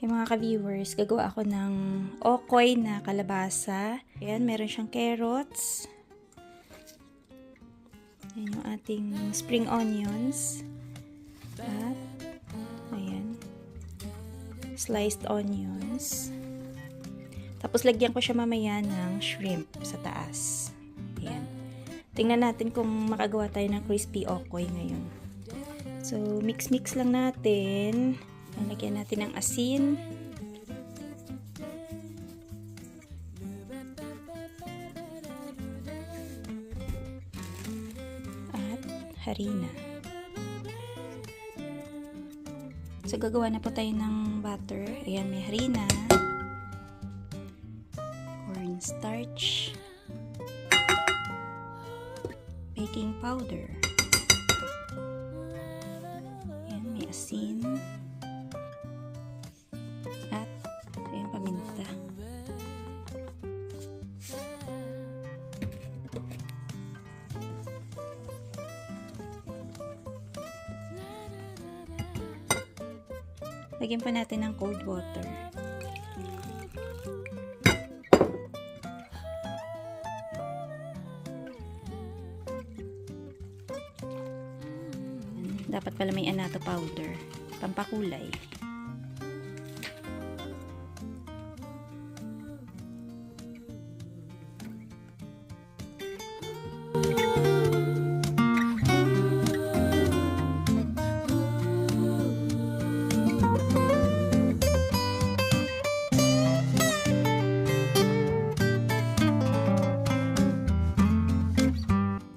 Hey mga ka-viewers, gagawa ako ng okoy na kalabasa. Ayan, meron siyang carrots. Ayan yung ating spring onions. At, ayan, sliced onions. Tapos lagyan ko siya mamaya ng shrimp sa taas. Ayan. Tingnan natin kung makagawa tayo ng crispy okoy ngayon. So, mix-mix lang natin. Lagyan natin ng asin. At harina. So, gagawa na po tayo ng butter. Ayan, may harina. Cornstarch. Baking powder. Ayan, may asin. At, ayan, paminta. Lagyan pa natin ng cold water. Dapat pala may annatto powder. Pampakulay.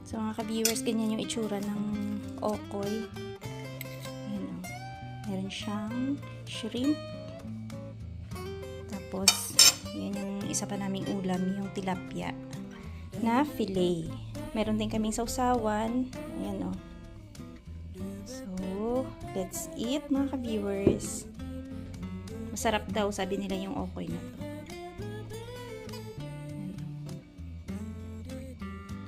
So mga ka-viewers, ganyan yung itsura ng okoy. Ayan o. Meron siyang shrimp. Tapos, yan yung isa pa naming ulam, yung tilapia na fillet. Meron din kaming sausawan. Ayan o. So, let's eat mga ka-viewers. Masarap daw, sabi nila yung okoy na to.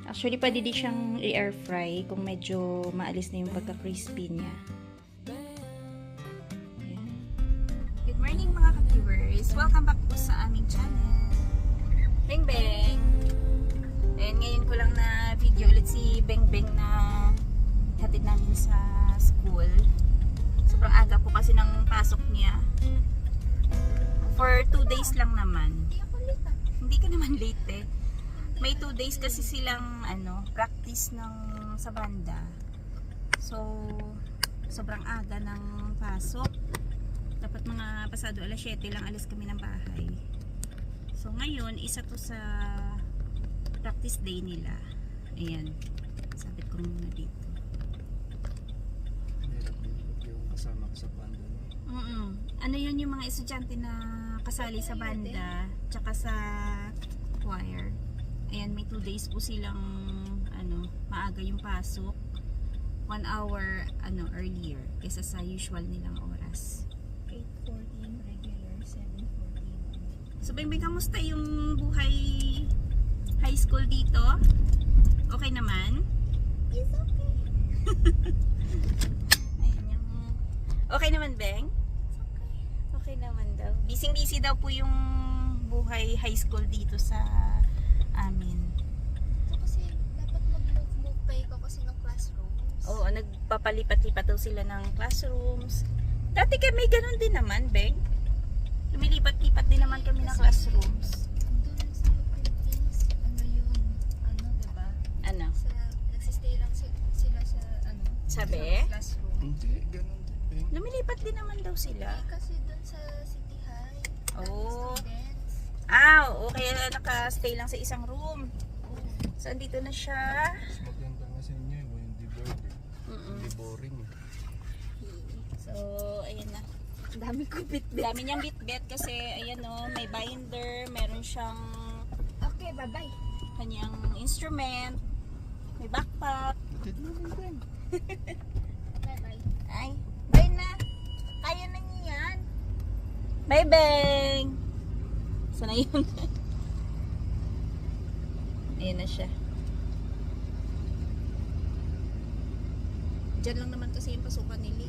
Actually, pwede din siyang i-air fry kung medyo maalis na yung pagka-crispy niya. Ayan. Good morning mga ka-viewers! Welcome back po sa aming channel. Beng Beng! Ayan, ngayon ko lang na video ulit si Beng Beng na hatid namin sa school. Sobrang aga po kasi ng pasok niya. For 2 days lang naman. Hindi ka naman late eh. May 2 days kasi silang practice sa banda. So, sobrang aga ng pasok. Dapat mga pasado alas 7 lang alis kami ng bahay. So, ngayon, isa to sa practice day nila. Ayan. Sabit ko muna dito. Hirap din yung kasama ko sa banda. Ano yun yung mga estudyante na kasali sa banda tsaka sa choir. Ayan, may 2 days po silang maaga yung pasok. 1 hour earlier kaysa sa usual nilang oras. 8:14 regular, 7:14. So, Beng, kamusta yung buhay high school dito? Okay naman? It's okay. Ayan yung... Okay naman, Beng? Okay naman daw. Busy-busy daw po yung buhay high school dito sa amin. So, kasi dapat mag-move pa ikaw kasi ng classrooms. Oo, nagpapalipat-lipat daw sila ng classrooms. Dati kami ganun din naman, Beng. Lumilipat-lipat din naman kami ng classrooms. Doon sa Philippines, diba? Ano? Nagsistay lang sila sa, Sabi? sa classroom. Hindi, ganun din. Lumilipat din naman daw sila. Kasi doon sa City High, Oh. students. Okay. Naka-stay lang sa isang room. So, andito na siya. Mas maganda nga sa inyo, hindi bored eh. Hindi boring eh. So, ayan na. Ang dami ko bit-bit. Dami niyang bit-bit kasi, ayan o, may binder, meron siyang Okay, bye-bye. kanyang instrument, may backpack. Natid naman din. Bye-bye. Ay, bye na. Kaya na niya yan. Bye, Beng. Sana yun. Ayan na siya. Diyan lang naman kasi yung pasukan nila.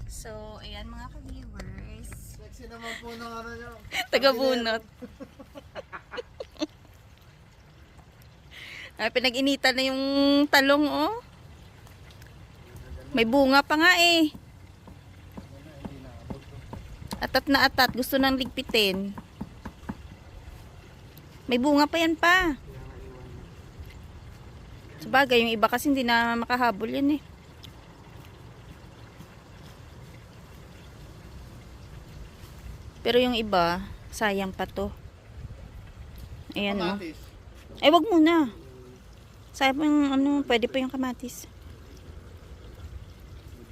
So, ayan mga ka-viewers. Sexy naman po ng ano nyo. Taga-bunot. Pinag-initan na yung talong, oh. May bunga pa nga eh. Atat na atat. Gusto nang ligpitin. May bunga pa yan pa. Sabagay, yung iba kasi hindi na makahabol yan eh. Pero yung iba, sayang pa to. Ayan o. Kamatis. Ay, wag muna. Sayang pa yung ano, pwede pa yung kamatis.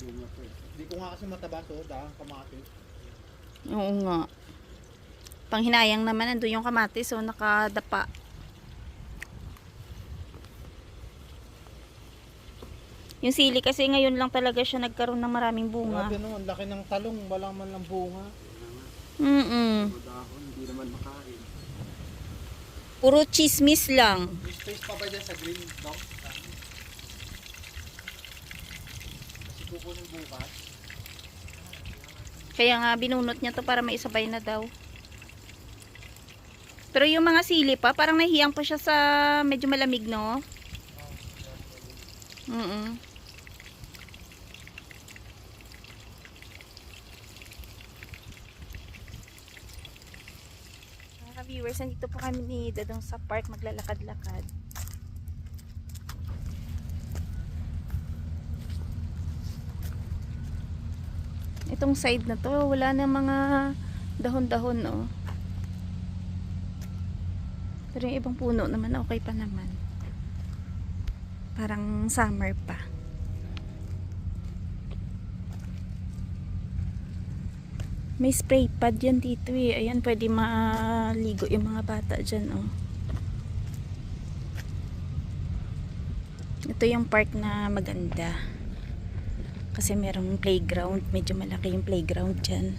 Hindi ko nga kasi mataba to, dahang kamatis. Oo nga. Panghinayang naman, nandun yung kamatis, so nakadapa. Yung sili kasi ngayon lang talaga siya nagkaroon ng maraming bunga. Grabe no, ang laki ng talong, wala man lang bunga. Mm-mm. Hindi naman makain. Puro chismis lang. May space pa ba dyan sa green, no? Kasi kukunin bukas. Kaya nga binunot niya to para maisabay na daw. Pero yung mga sili pa, parang nahihiyang pa siya sa medyo malamig, no? Mm-mm. Mga viewers, nandito po kami ni Dadong sa park maglalakad-lakad. Itong side na to, wala na mga dahon-dahon, no? Pero yung ibang puno naman, okay pa naman. Parang summer pa. May spray pad yan dito eh. Ayan, pwede maligo yung mga bata dyan, oh. Ito yung park na maganda. Kasi merong playground. Medyo malaki yung playground dyan.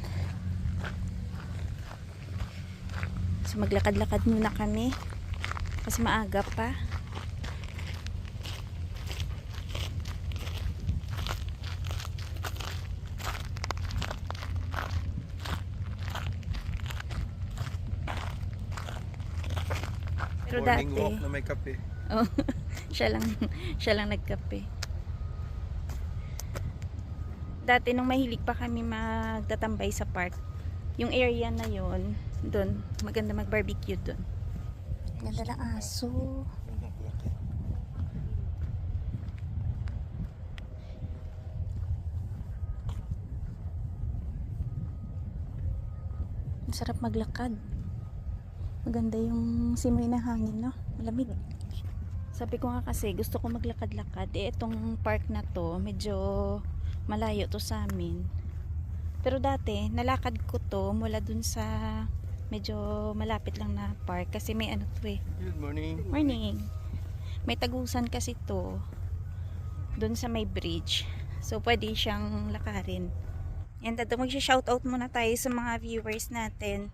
So maglakad-lakad muna kami. Kasi maaga pa. Pero Morning dati, walk na may kape. oh, siya lang nagkape. Dati nung mahilig pa kami magtatambay sa park, yung area na yon, doon maganda mag-barbecue doon. Ganda ng aso. Masarap maglakad. Maganda yung simoy na hangin, no? Malamig. Sabi ko nga kasi gusto ko maglakad-lakad. Eh, itong park na to, medyo malayo to sa amin. Pero dati, nalakad ko to mula dun sa medyo malapit lang na park. Kasi may ano to eh. Good morning. Morning. May tagusan kasi to dun sa may bridge. So, pwede siyang lakarin. Yan, dato mag-shoutout muna tayo sa mga viewers natin.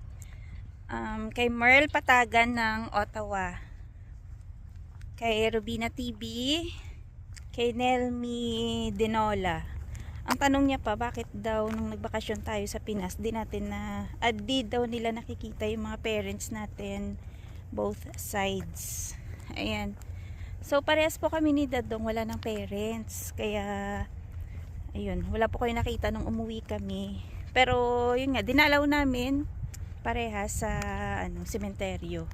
Kay Merl Patagan ng Ottawa, kay Rubina TV, kay Nelmi Dinola. Ang tanong niya pa, bakit daw nung nagbakasyon tayo sa Pinas, di daw nila nakikita yung mga parents natin, both sides. Ayan. So parehas po kami ni Dadong, wala ng parents, kaya ayun, wala po kayo nakita nung umuwi kami. Pero yun nga, dinalaw namin parehas sa sementeryo.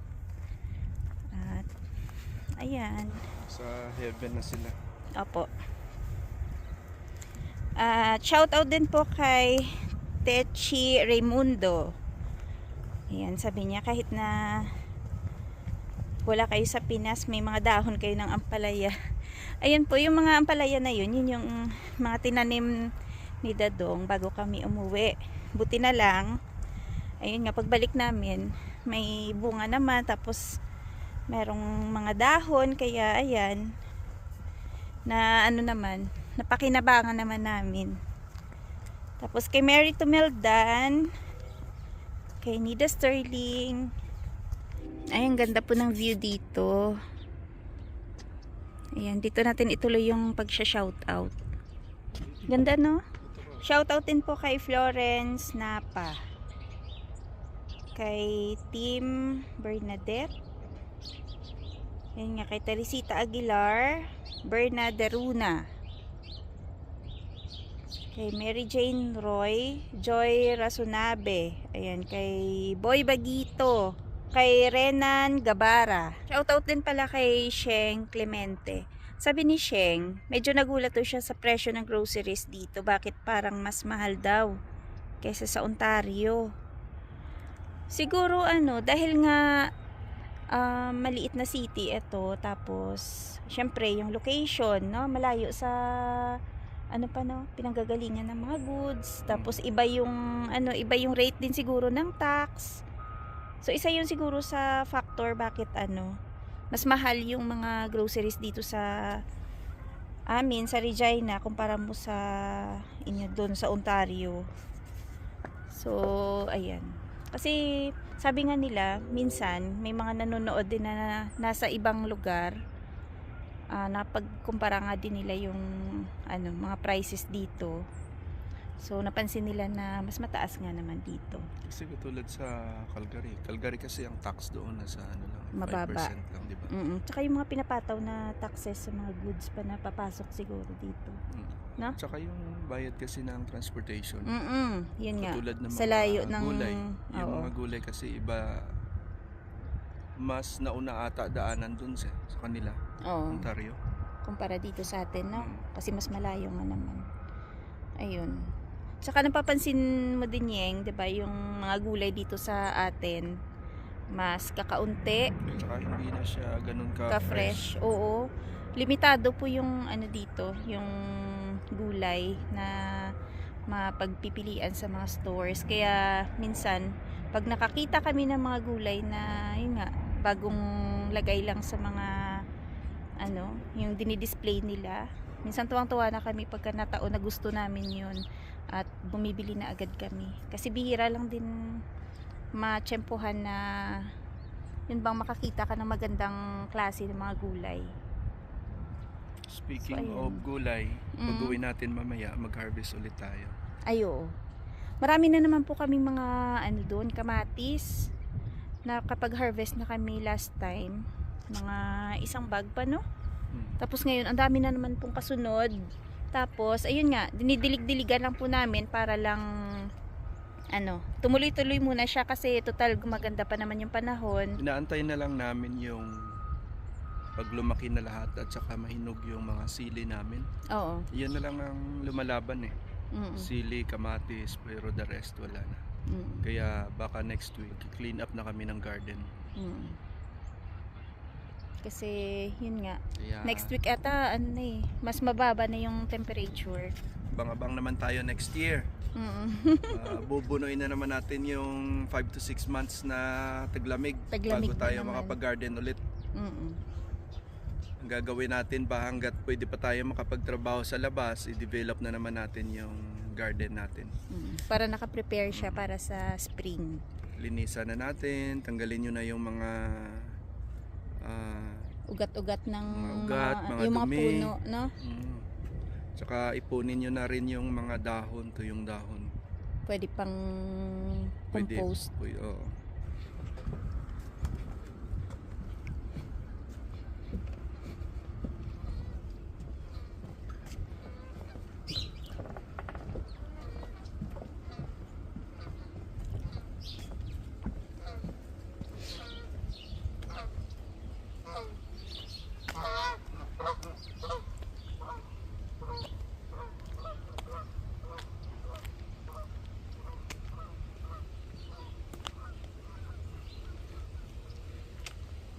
At ayan, Sa heaven na sila. opo. Shout out din po kay Techi Raimundo. Ayan, sabi niya kahit na wala kayo sa Pinas, may mga dahon kayo ng ampalaya. Ayan po, yung mga ampalaya na yun yung mga tinanim ni Dadong bago kami umuwi. Buti na lang, ayun nga, pagbalik namin, may bunga naman, tapos merong mga dahon, kaya ayan, na naman, napakinabangan naman namin. Tapos kay Mary Tumeldan, kay Nida Sterling, ay, ang ganda po ng view dito. Ayan, dito natin ituloy yung pag-shoutout. Ganda, no? Shoutout din po kay Florence Napa. kay Team Bernadette. Yan nga, kay Teresita Aguilar, Berna Deruna. Kay Mary Jane Roy, Joy Rasunabe. Ayan, kay Boy Bagito. Kay Renan Gabara. Shoutout din pala kay Sheng Clemente. Sabi ni Sheng, medyo nagulat daw siya sa presyo ng groceries dito. Bakit parang mas mahal daw kaysa sa Ontario? Siguro dahil nga maliit na city ito, tapos syempre yung location, no, malayo sa pinanggagalingan ng mga goods, tapos iba yung rate din siguro ng tax. So isa yun siguro sa factor bakit mas mahal yung mga groceries dito sa amin sa Regina kumpara mo sa inyo doon sa Ontario. So ayan, kasi sabi nga nila minsan may mga nanonood din na nasa ibang lugar, napagkumpara nga din nila yung mga prices dito. So napansin nila na mas mataas nga naman dito. Kasi katulad sa Calgary. Calgary kasi ang tax doon nasa lang, mababa. 5% lang, di ba? Tsaka yung mga pinapataw na taxes sa mga goods pa na papasok siguro dito. No? Tsaka yung bayad kasi ng transportation. Yun nga. Katulad ng Sa mga layo ng gulay. Yung oo. mga gulay kasi iba, mas nauna ata daanan dun sa kanila. Oo. Ontario. Kumpara dito sa atin, no? Mm. Kasi mas malayo nga naman. Ayun. Tsaka napapansin mo din, Yeng, 'di ba, yung mga gulay dito sa atin mas kakaunti, Tsaka hindi na siya ganun ka-fresh. Oo. Limitado po yung dito, yung gulay na mapagpipilian sa mga stores. Kaya minsan pag nakakita kami ng mga gulay na yun nga, bagong lagay lang sa mga yung dinidisplay nila, minsan tuwang-tuwa na kami pagka nataon na gusto namin yun at bumibili na agad kami. Kasi bihira lang din matsyempohan na yun bang makakita ka ng magandang klase ng mga gulay. Speaking So, ayun. of gulay, pag-uwi natin mamaya, mag-harvest ulit tayo. Ayo. Marami na naman po kami mga doon, kamatis na kapag harvest na kami last time, mga isang bag pa, no? Tapos ngayon, ang dami na naman pong kasunod. Tapos, ayun nga, dinidilig-diligan lang po namin para lang tumuloy-tuloy muna siya kasi total gumaganda pa naman yung panahon. Inaantay na lang namin yung pag lumaki na lahat at saka mahinog yung mga sili namin. Oo. Yan na lang ang lumalaban eh. Mm-mm. Sili, kamatis, pero the rest wala na. Mm-mm. Kaya baka next week, clean up na kami ng garden. Mm. Kasi, yun nga, Kaya next week ata, mas mababa na yung temperature. abang-abang naman tayo next year. Mm. Bubunuin na naman natin yung 5 to 6 months na taglamig, Taglamig bago na tayo naman. makapag-garden ulit. Mm-mm. Ang gagawin natin ba hanggat pwede pa tayo makapagtrabaho sa labas, i-develop na naman natin yung garden natin. Para naka-prepare siya para sa spring. Linisan na natin, tanggalin nyo na yung mga Ugat-ugat ng Mga ugat, mga yung mga dumi. puno, no? Tsaka ipunin nyo na rin yung mga dahon, tuyong dahon. Pwede pang Pwede, compost. oo.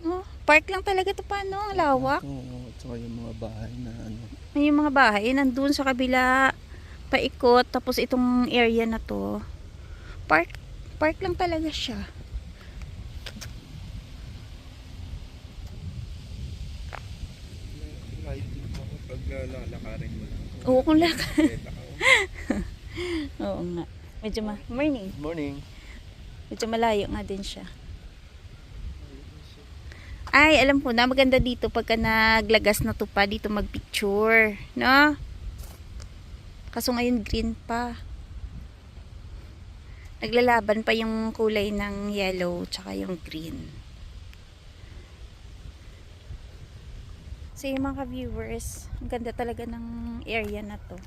Oh, park lang talaga to, paano? Ang lawak. Oo, at saka yung mga bahay na May yung mga bahay nandun sa kabila, paikot, tapos itong area na to. Park lang talaga siya. light pag lalakarin mo lang. Oo, kung laka. Beta ka, oh. Oo nga. Medyo morning. Morning. Medyo malayo nga din siya. Ay, alam ko na, maganda dito pagka naglagas na to pa, dito magpicture, no? Kaso ngayon green pa. Naglalaban pa yung kulay ng yellow tsaka yung green. So yung mga viewers, ang ganda talaga ng area na to.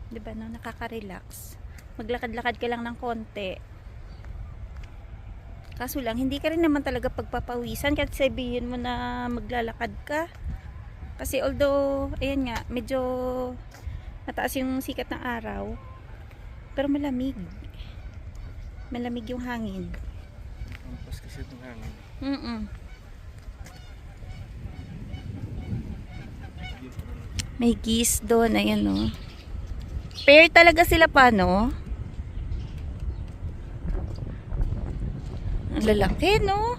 'Di ba no, nakaka-relax. Maglakad-lakad ka lang ng konti. Kaso lang, hindi ka rin naman talaga pagpapawisan kahit sabihin mo na maglalakad ka. Kasi although, ayan nga, medyo mataas yung sikat ng araw, pero malamig. Malamig yung hangin. Ang pas kasi itong hangin. May geese doon, ayan o. Pair talaga sila pa, no? Ang lalaki, no?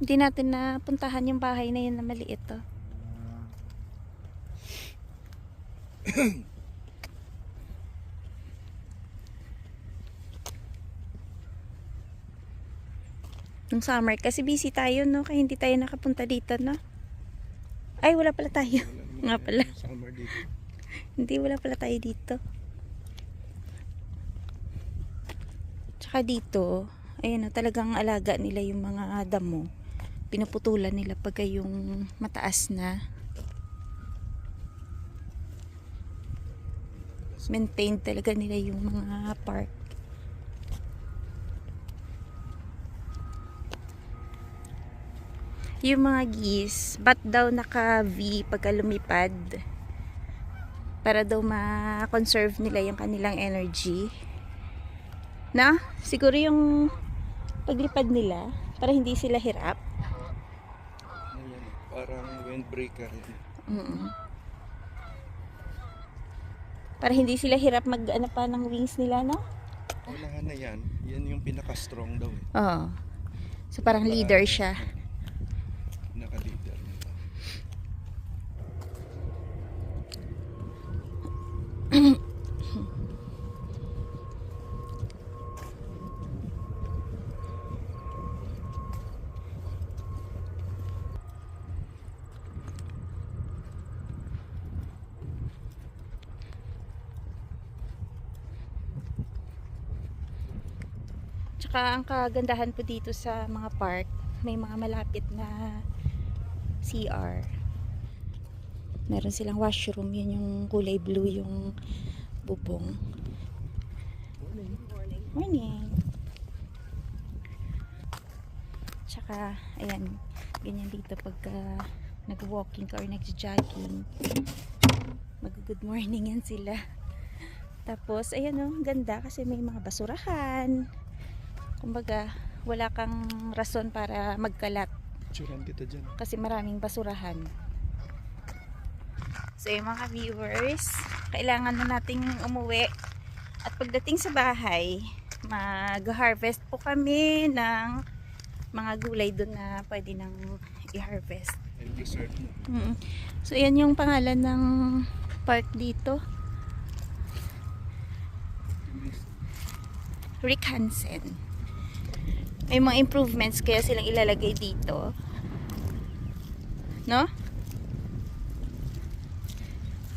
Hindi natin napuntahan yung bahay na yun na maliit, oh. Nung summer kasi busy tayo, no? Kaya hindi tayo nakapunta dito, no? Ay, wala pala tayo. Nga pala. Summer dito. Hindi, wala pala tayo dito. Tsaka dito, ayun, no, talagang alaga nila yung mga damo. Pinuputulan nila pagka yung mataas na. Maintain talaga nila yung mga park. Yung mga geese, ba't daw naka-V pagka lumipad? Para daw ma-conserve nila yung kanilang energy. Na? Siguro yung paglipad nila, para hindi sila hirap. Ayan, parang windbreaker. Para hindi sila hirap mag-ano pa ng wings nila, no? Wala na yan. Yan yung pinaka-strong daw eh. Oo. So parang leader siya. Naka-leader nila. Tsaka ang kagandahan po dito sa mga park, may mga malapit na CR. Meron silang washroom, yun yung kulay blue yung bubong. Morning. Tsaka, ayan, ganyan dito pagka nag-walking ka or nag-jogging. Mag-good morning yan sila. Tapos, ayan o, ganda kasi may mga basurahan. Kumbaga, wala kang rason para magkalat. Picturean kita dyan. Kasi maraming basurahan. So yung mga viewers, kailangan na nating umuwi. At pagdating sa bahay, mag-harvest po kami ng mga gulay doon na pwede nang i-harvest. And dessert mo. So yan yung pangalan ng park dito. Rick Hansen. May mga improvements kaya silang ilalagay dito. No?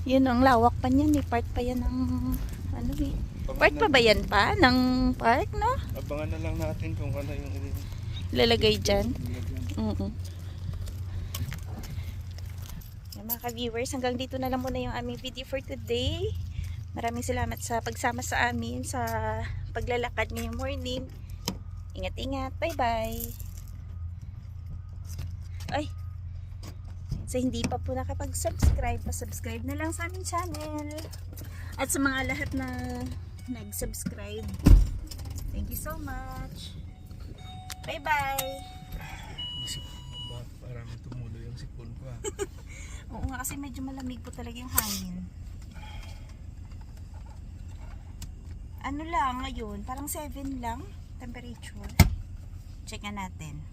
Yun ang lawak pa niyan. May part pa yan ng ano eh. Part pa ba yan pa ng park, no? Abangan na lang natin kung ano yung Lalagay dyan. Yung mga ka-viewers, hanggang dito na lang muna yung aming video for today. Maraming salamat sa pagsama sa amin sa paglalakad ngayong morning. Ingat-ingat. Bye-bye. Ay! Sa hindi pa po nakapag-subscribe, pa-subscribe na lang sa aming channel. At sa mga lahat na nag-subscribe, thank you so much. Bye-bye! Parang tumulo yung sipon ko. Oo nga, kasi medyo malamig po talaga yung hangin. Ano lang ngayon? Parang 7 lang temperature. Check na natin.